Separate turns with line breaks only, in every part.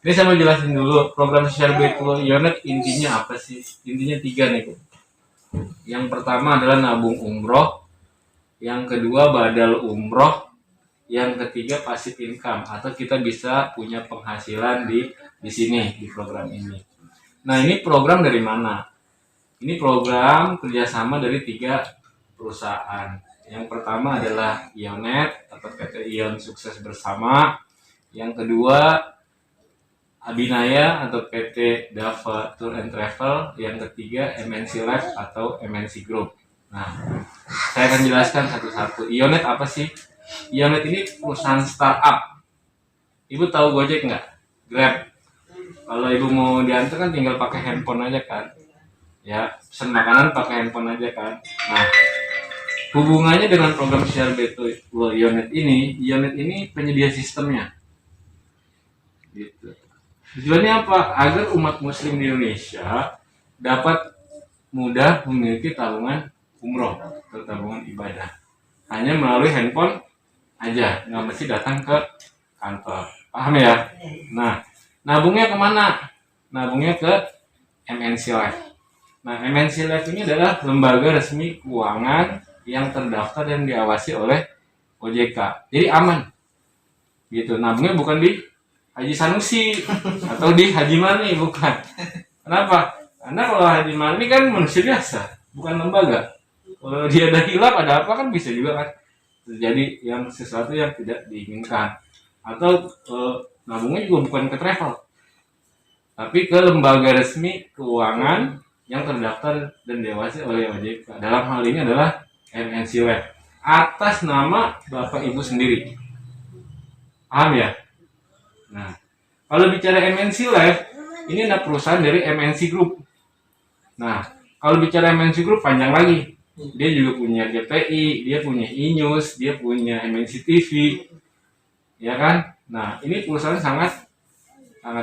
Ini saya mau jelasin dulu program Sosial Baitul Unit intinya apa sih? Intinya 3 nih. Yang pertama adalah nabung umroh, yang kedua badal umroh, yang ketiga passive income atau kita bisa punya penghasilan di sini di program ini. Nah ini program dari mana? Ini program kerjasama dari 3 perusahaan. Yang pertama adalah Ionet atau PT Ion Sukses Bersama. Yang kedua Abinaya atau PT Dava Tour and Travel. Yang ketiga MNC Life atau MNC Group. Nah, saya akan jelaskan satu-satu. Ionet apa sih? Ionet ini perusahaan startup. Ibu tahu Gojek nggak? Grab. Kalau ibu mau diantar kan tinggal pakai handphone aja kan. Ya, pesan makanan pakai handphone aja kan. Nah, hubungannya dengan program Sosial Baitul Unit ini penyedia sistemnya. Gitu. Tujuannya apa? Agar umat muslim di Indonesia dapat mudah memiliki tabungan umroh atau tabungan ibadah. Hanya melalui handphone aja, nggak mesti datang ke kantor. Paham ya? Nah, nabungnya kemana? Nabungnya ke MNC Life. Nah, MNC Life ini adalah lembaga resmi keuangan yang terdaftar dan diawasi oleh OJK. Jadi aman. Gitu. Nabungnya bukan di Haji Sanusi atau di Haji Mani, bukan. Kenapa? Karena kalau Haji Mani kan manusia biasa, bukan lembaga. Kalau dia ada hilap, ada apa kan bisa juga kan terjadi yang sesuatu yang tidak diinginkan. Atau nabungnya juga bukan ke travel, tapi ke lembaga resmi keuangan yang terdaftar dan diawasi oleh OJK. Dalam hal ini adalah MNC Life atas nama Bapak Ibu sendiri. Paham ya? Nah, kalau bicara MNC Life, ini adalah perusahaan dari MNC Group. Nah, kalau bicara MNC Group panjang lagi. Dia juga punya GPI, dia punya iNews, dia punya MNC TV. Ya kan? Nah, ini perusahaan sangat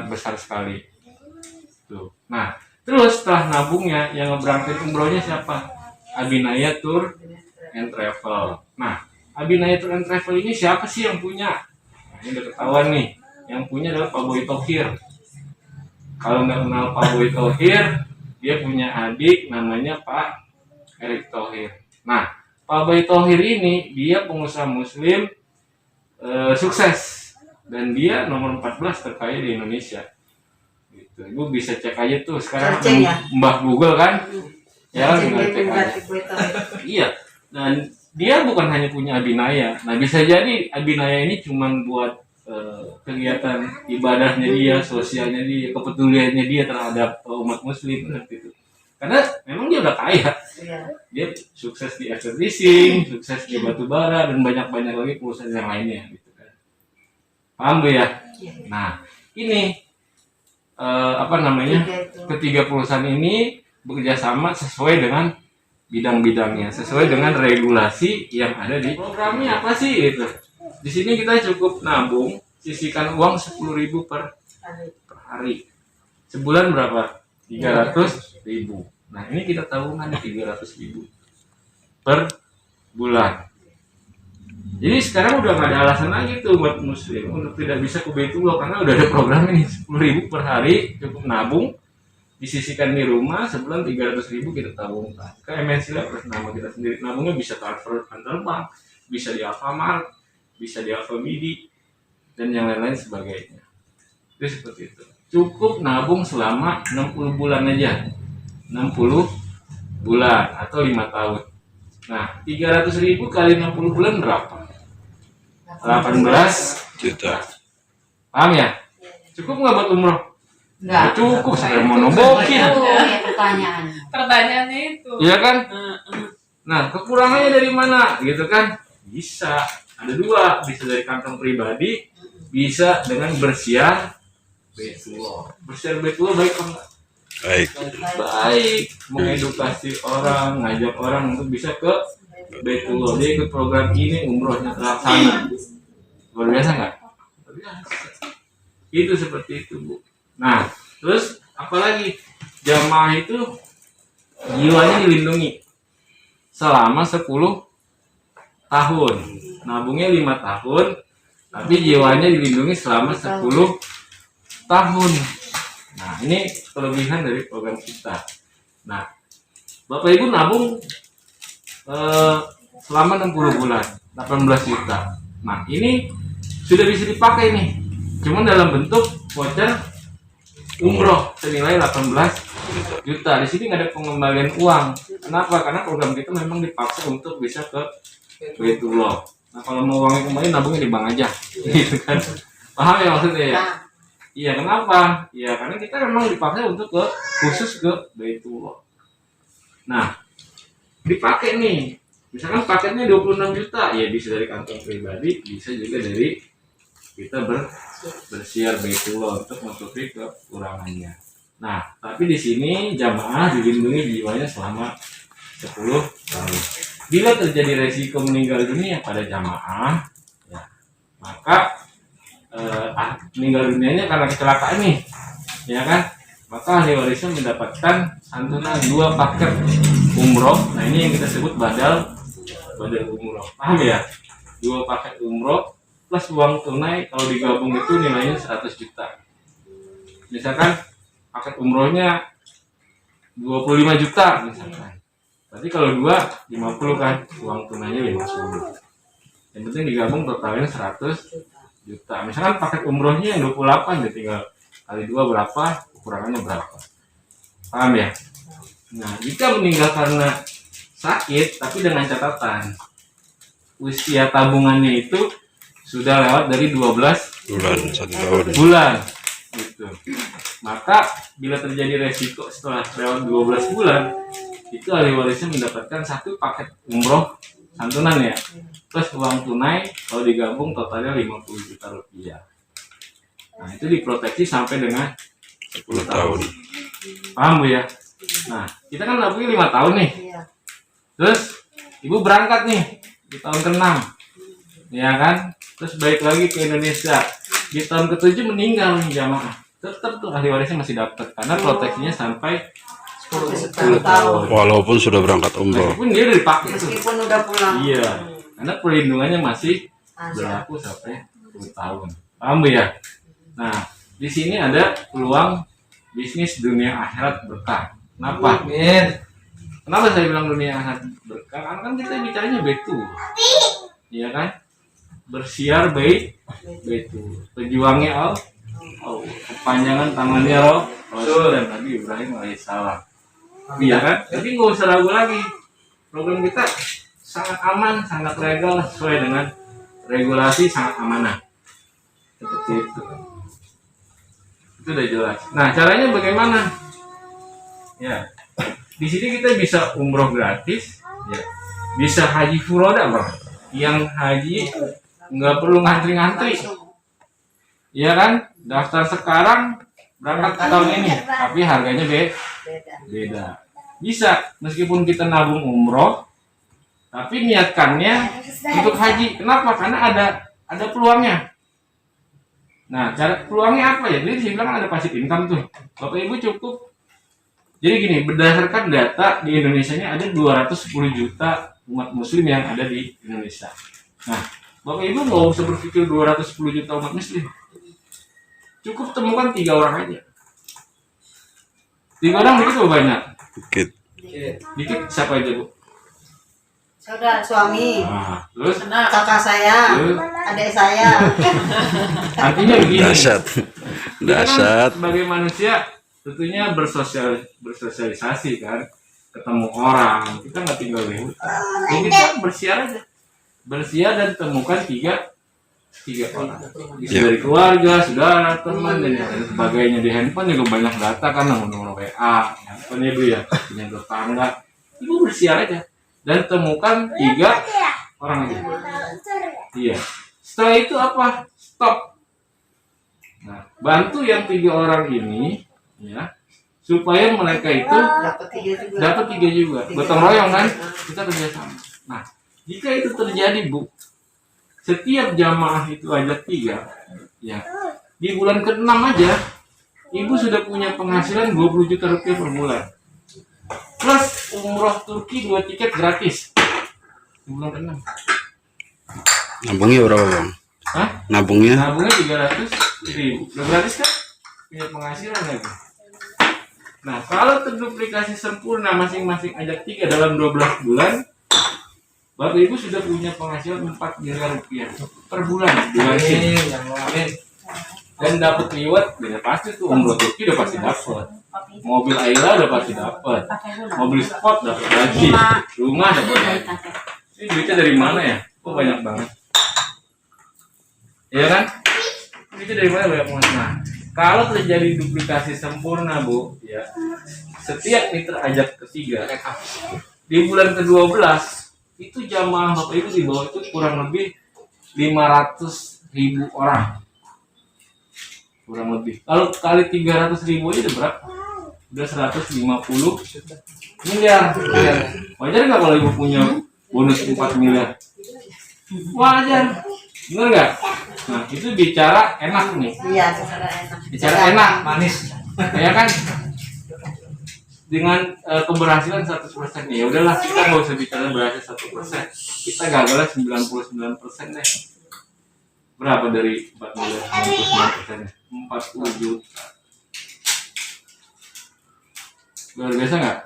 besar sekali. Tuh. Nah, terus setelah nabungnya yang ngeberangkat umrohnya siapa? Abinaya Tour and Travel. Nah, Abinaya Tour and Travel ini siapa sih yang punya? Nah, ini udah ketahuan nih. Yang punya adalah Pak Boy Thohir. Kalau nggak kenal Pak Boy Thohir, dia punya adik namanya Pak Erick Thohir. Nah, Pak Boy Thohir ini dia pengusaha muslim sukses dan dia nomor 14 terkaya di Indonesia. Gitu. Ibu bisa cek aja tuh sekarang ya? Mbah Google kan? Ya, tinggal cek aja. Iya. Dan dia bukan hanya punya Abinaya. Nah, bisa jadi Abinaya ini cuma buat kegiatan ibadahnya dia, sosialnya dia, kepeduliannya dia terhadap umat muslim gitu. Karena memang dia udah kaya. Dia sukses di advertising, sukses di batubara dan banyak-banyak lagi perusahaan yang lainnya gitu kan. Paham Bu ya? Nah, ini ketiga perusahaan ini bekerja sama sesuai dengan bidang-bidangnya, sesuai dengan regulasi yang ada di programnya apa sih gitu. Di sini kita cukup nabung, sisihkan uang 10.000 per hari. Sebulan berapa? 300.000. Nah, ini kita tabungan 300.000 per bulan. Jadi sekarang udah nggak ada alasan lagi tuh buat muslim untuk tidak bisa ke Baitullah karena udah ada program ini 10.000 per hari cukup nabung, disisihkan di rumah sebulan 300.000 kita tabungkan. Ke MNC Life atas nama kita sendiri. Nabungnya bisa transfer antar bank, bisa di Alfamart, bisa di Alfamidi dan yang lain-lain sebagainya. Itu seperti itu. Cukup nabung selama 60 bulan aja. 60 bulan atau 5 tahun. Nah, 300.000 kali 60 bulan berapa? 18 juta. Paham ya? Cukup nggak buat umroh? Nggak cukup, saya mau nombokin.
Pertanyaannya itu.
Iya kan? Nah, kekurangannya dari mana? Gitu kan? Bisa. Ada 2, bisa dari kantong pribadi, bisa dengan bersiar Baitullah. Bersiar Baitullah baik apa enggak? Baik. Mengedukasi orang, ngajak orang untuk bisa ke Baitullah. Dia ikut program ini, umrohnya terlaksana. Luar biasa nggak? Luar biasa. Itu seperti itu Bu. Nah, terus apalagi jamaah itu jiwanya dilindungi selama 10 tahun. Nabungnya 5 tahun, tapi jiwanya dilindungi selama 10 tahun. Nah, ini kelebihan dari program kita. Nah, Bapak Ibu nabung selama 60 bulan, 18 juta. Nah, ini sudah bisa dipakai nih. Cuman dalam bentuk voucher umroh senilai 18 juta. Di sini nggak ada pengembalian uang. Kenapa? Karena program kita memang dipaksa untuk bisa ke Baitullah. Nah, kalau mau uangnya kembali nabungnya di bank aja. Gitu kan. Paham ya maksudnya ya? Iya, kenapa? Ya karena kita memang dipakai untuk khusus ke Baitullah. Nah, dipakai nih. Misalkan paketnya 26 juta, ya bisa dari kantong pribadi, bisa juga dari kita bersiar Baitullah untuk menutupi kekurangannya. Nah, tapi di sini jamaah dilindungi jiwanya selama 10 tahun. Bila terjadi resiko meninggal dunia pada jamaah, ya, maka meninggal dunianya karena kecelakaan nih, ya kan? Maka ahli warisnya mendapatkan santunan 2 paket umroh. Nah, ini yang kita sebut badal umroh. Paham ya? 2 paket umroh plus uang tunai kalau digabung itu nilainya 100 juta. Misalkan paket umrohnya 25 juta misalkan. Berarti kalau 2 50 kan, uang tunainya 50. Yang penting digabung totalnya 100 juta. Misalkan paket umrohnya yang 28, ya tinggal kali 2 berapa, kekurangannya berapa. Paham ya? Nah, jika meninggal karena sakit tapi dengan catatan usia tabungannya itu sudah lewat dari 12
bulan, 1 tahun.
bulan gitu. Maka bila terjadi resiko setelah lewat 12 bulan, itu ahli warisnya mendapatkan 1 paket umroh santunan ya, plus uang tunai kalau digabung totalnya 50 juta rupiah. Nah, itu diproteksi sampai dengan 10 tahun. Paham Bu ya? Nah, kita kan nabungnya 5 tahun nih. Terus ibu berangkat nih di tahun ke-6, ya kan? Terus balik lagi ke Indonesia. Di tahun ke-7 meninggal nih jamaah. Tetap tuh ahli warisnya masih dapat karena proteksinya sampai 10 tahun.
Walaupun sudah berangkat umroh.
Meskipun dia udah dipakai tuh.
Meskipun udah pulang.
Iya. Karena perlindungannya masih berlaku sampai 10 tahun. Paham Bu ya? Nah, di sini ada peluang bisnis dunia akhirat berkah. Kenapa? Kenapa saya bilang dunia akhirat berkah? Karena kan kita bicaranya Baitul. Iya kan? Bersiar Baitul. Pejuangnya Allah. Kepanjangan tangannya Rasul dan Nabi Ibrahim alaihissalam. Iya kan? Jadi nggak usah ragu lagi. Program kita sangat aman, sangat legal sesuai dengan regulasi, sangat amanah. Seperti itu. Itu udah jelas. Nah, caranya bagaimana? Ya, di sini kita bisa umroh gratis, ya. Bisa haji furoda, Bro. Yang haji nggak perlu ngantri-ngantri. Iya kan? Daftar sekarang, berangkat tahun ini, tapi harganya beda. Bisa, meskipun kita nabung umroh, tapi niatkannya untuk haji. Kenapa? Karena ada peluangnya. Nah, cara peluangnya apa ya? Jadi saya bilang ada passive income tuh. Bapak Ibu cukup. Jadi gini, berdasarkan data di Indonesia ini ada 210 juta umat muslim yang ada di Indonesia. Nah, Bapak Ibu nggak usah berpikir 210 juta umat muslim. Cukup temukan 3 orang aja. 3 orang dikit atau banyak?
Dikit.
Dikit siapa aja Bu?
Saudara suami,
Nah, terus
kakak saya, adik saya.
artinya begini.
Dahsyat.
Kita kan
Dahsyat.
sebagai manusia tentunya bersosialisasi kan, ketemu orang. Kita nggak tinggal di hutan. Jadi kita bersiar aja. Bersiar dan temukan tiga orang. Bisa dari keluarga, saudara, teman dan yang lain sebagainya. Di handphone juga banyak data kan, nomor WA, handphone Ibu ya, punya tetangga. Ibu bersiar aja dan temukan 3 orang aja. Iya. Setelah itu apa? Stop. Nah, bantu yang 3 orang ini, ya, supaya mereka itu dapat 3 juga. Gotong royong kan? Kita kerjasama. Nah, jika itu terjadi Bu, setiap jamaah itu ada 3, ya, di bulan ke-6 aja, Ibu sudah punya penghasilan 20 juta rupiah per bulan. Plus umroh Turki 2 tiket gratis di bulan ke-6.
Nabungnya berapa Bang?
Hah?
Nabungnya
Nabungnya 300.000. Udah gratis kan? punya penghasilan lagi. Nah, kalau terduplikasi sempurna masing-masing ajak 3 dalam 12 bulan, Bapak Ibu sudah punya penghasilan 4 miliar rupiah per bulan. Dan dapat reward, udah pasti tuh umroh Turki udah pasti dapat. Mobil Ayla udah pasti dapat. Mobil sport dapat lagi. Rumah dapat lagi. Ini duitnya dari mana ya? Kok banyak banget. Iya kan? Duitnya dari mana banyak banget. Nah, kalau terjadi duplikasi sempurna, Bu, ya, setiap mitra ajak ketiga di bulan ke-12 itu jamaah Bapak Ibu di bawah itu kurang lebih 500.000 orang. Kurang lebih. Kalau kali 300.000 aja udah berapa? Udah 150 miliar. Wajar nggak kalau Ibu punya bonus 4 miliar? Wajar. Bener nggak? Nah, itu bicara enak nih.
Iya, bicara enak.
Bicara enak, manis. Ya kan? Dengan keberhasilan 100% ya udahlah, kita nggak usah bicara berhasil 1%. Kita gagalnya 99% deh. Berapa dari 4 miliar 99%? 40 juta. Luar biasa nggak?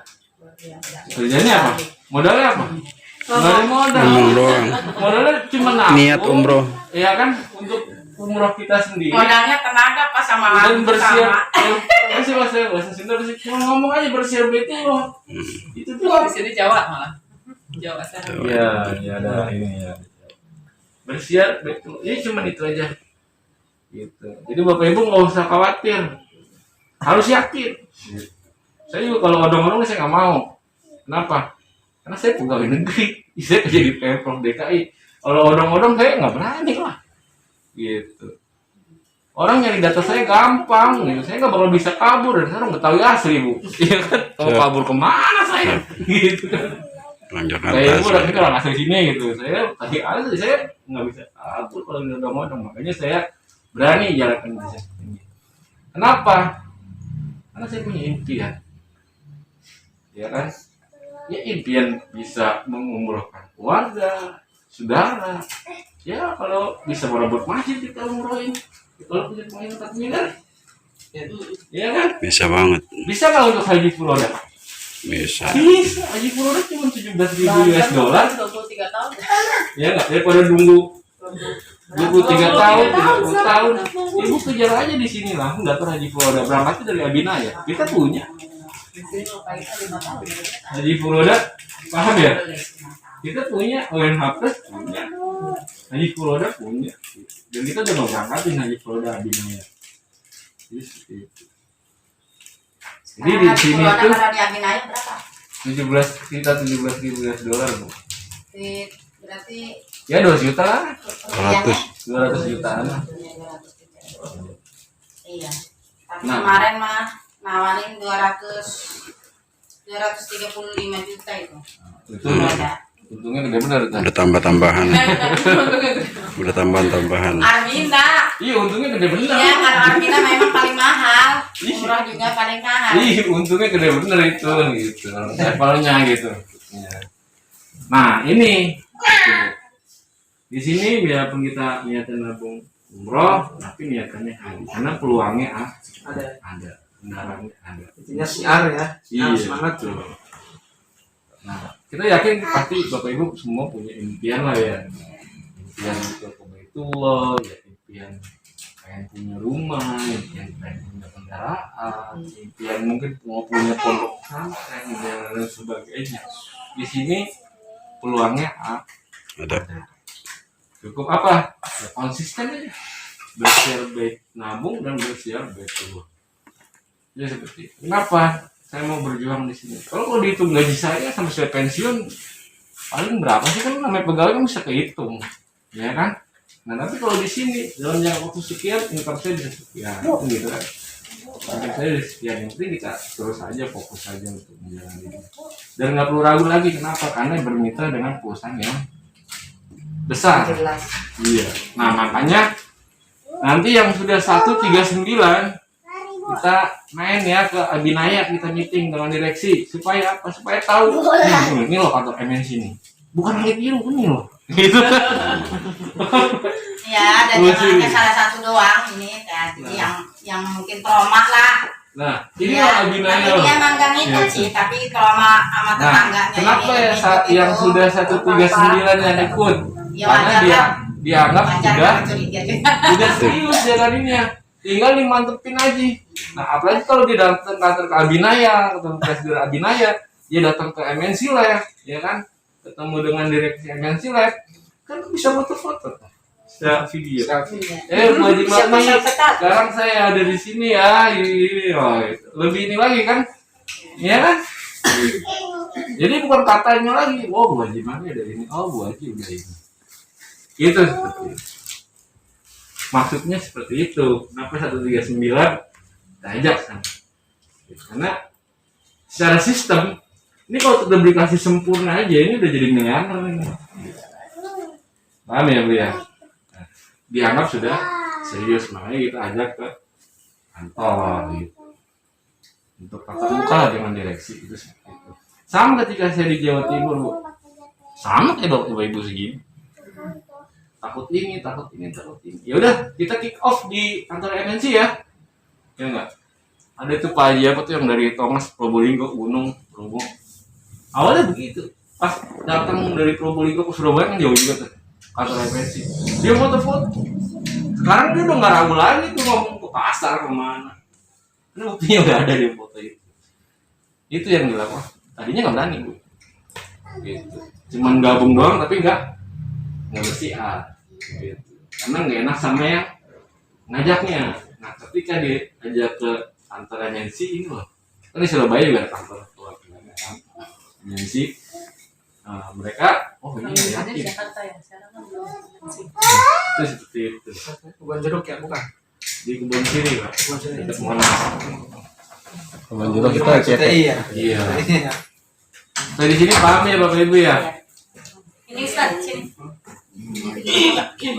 Kerjanya apa? Modalnya apa? Nggak ada modal.
Ngomong doang.
Modalnya cuma nabung.
Niat umroh.
Iya kan, untuk umroh kita sendiri.
Modalnya tenaga pas sama
Dan
aku
bersiap.
sama.
Masih bahasa Sunda bersih. Cuma ngomong aja bersiap itu loh. Itu tuh.
Di sini Jawa malah. Jawa sana.
Iya, ya ada ini ya. Bersiap betul. Ini cuma itu aja. Gitu. Jadi Bapak Ibu nggak usah khawatir. Harus yakin. Saya juga kalau odong-odong saya nggak mau. Kenapa? Karena saya pegawai negeri. Saya kerja di Pemprov DKI. Kalau odong-odong saya nggak berani lah. Gitu. Orang nyari data saya gampang, gitu. Saya nggak bakal bisa kabur dan saya Betawi asli, Bu. Iya kan? Kalau kabur kemana saya? Gitu kan?
Orang Jakarta.
Saya Ibu tapi orang asli sini gitu. Saya tadi asli saya nggak bisa kabur kalau nggak odong-odong. Makanya saya berani jalankan bisnis ini. Kenapa? Karena saya punya impian. Ya kan? Ya impian bisa mengumrohkan keluarga, saudara. Ya kalau bisa merebut masjid kita umrohin. Kalau punya penghasilan 4 miliar, ya kan?
Bisa banget.
Bisa nggak untuk Haji Furoda?
Bisa.
Bisa. Haji Furoda cuma 17.000 US dollar.
23 tahun.
Ya nggak? Daripada nunggu 23 tahun, 30 tahun. Ibu kejar aja di sini lah. Daftar Haji Furoda. Berangkatnya dari Abinaya. Kita punya. Haji Furoda, paham ya? Kita punya, ONH Plus punya, Haji Furoda punya, dan kita udah mau berangkatin Haji Furoda Abinaya. Jadi seperti itu. Jadi di sini tuh
Kalau di Abinaya berapa?
17.000 US dollar, Bu.
Berarti
Ya 2 juta lah,
100.
200 jutaan.
iya. Tapi
Nah.
kemarin mah nawarin 235 juta itu.
Itu
Ada.
untungnya gede bener kan?
Udah tambah-tambahan. Udah tambahan-tambahan.
Armina.
Iya untungnya gede bener.
Iya, karena Armina memang paling mahal. Umroh juga paling mahal.
Iya untungnya gede bener itu gitu. Levelnya gitu. Nah ini gitu. Di sini biarpun kita niatan nabung umroh, tapi niatannya haji karena peluangnya ada, benarannya ada.
Intinya siar ya,
Iya,
semangat
betul. Nah, kita yakin pasti Bapak Ibu semua punya impian lah ya. Impian ke Baitullah, ya impian pengen punya rumah, impian pengen punya kendaraan, impian mungkin mau punya pondok pesantren dan lain sebagainya. Di sini peluangnya
Ada.
cukup apa? Ya, konsisten aja. Bersiar baik nabung dan bersiar baik keluar. Ya seperti itu. Kenapa saya mau berjuang di sini? Kalau dihitung gaji saya sampai saya pensiun paling berapa sih, kan namanya pegawai kan bisa kehitung, ya kan? Nah tapi kalau di sini dalam jangka waktu sekian income saya bisa sekian, gitu kan? Income saya bisa sekian, yang penting kita terus aja fokus aja untuk menjalani ini. Dan nggak perlu ragu lagi, kenapa? Karena bermitra dengan perusahaan yang besar.
Jelas.
Iya. Nah makanya nanti yang sudah 139 kita main ya ke Abinaya, kita meeting dengan direksi supaya apa? Supaya tahu ini loh kantor MNC ini. Bukan hanya biru ini loh. Gitu kan.
Ya, dan
Lucu.
hanya salah satu doang ini ya. Jadi yang yang mungkin trauma lah.
Nah, ini
Ya,
lah
tapi
Abinaya.
dia emang gak ngikut
Iya.
sih, tapi trauma sama
Nah,
tetangganya.
kenapa
ini
ya
ikut
yang
itu.
sudah 139 yang ikut?
Ya,
Karena
wajar
dia
lah.
dianggap
Wajar
sudah
kan curiga juga.
udah serius jalaninnya. Tinggal dimantepin aja. Nah, apalagi kalau dia datang kantor ke Abinaya, ketemu presiden Abinaya, dia datang ke MNC Lab, ya kan? Ketemu dengan direksi MNC Lab, kan bisa foto-foto. Bisa video. Bu Haji Mami, sekarang saya ada di sini ya, ini, oh, gitu. Lebih ini lagi kan, ya kan? Jadi bukan katanya lagi, oh Bu Haji Mami ada ini, oh Bu Haji udah ini. Gitu seperti itu. Maksudnya seperti itu. Kenapa 139 kita ajak sana? Karena secara sistem, ini kalau kita dikasih sempurna aja, ini udah jadi milianer ini. Paham ya Bu ya? Dianggap sudah serius, makanya kita ajak ke kantor gitu untuk tatap muka lah dengan direksi itu seperti itu. Sama ketika saya di Jawa Timur Bu, sama kayak dokter ibu segini, takut ini. Ya udah kita kick off di kantor MNC ya enggak, ada tuh Pak Haji apa tuh yang dari Thomas Probolinggo Gunung Bromo, awalnya begitu, pas datang dari Probolinggo ke Surabaya kan jauh juga tuh kantor MNC, dia foto-foto. Sekarang dia udah nggak ragu lagi tuh ngomong ke pasar kemana. Ini buktinya udah ada di foto itu. Itu yang dilakukan. Tadinya nggak berani Bu. Gitu. Cuman gabung doang tapi nggak bersiar. Gitu. Karena nggak enak sama yang ngajaknya. Nah ketika diajak ke kantor MNC ini loh. Kan di Surabaya juga ada kantor perwakilan kan. MNC. Mereka, oh ini yakin. Itu seperti itu.
Bukan jeruk ya, bukan.
Di kebun siri Pak. Dekat Monas.
Kebun jeruk kita CTI
ya.
Iya. Saya di sini paham ya Bapak Ibu ya.
Ini Ustaz, sini.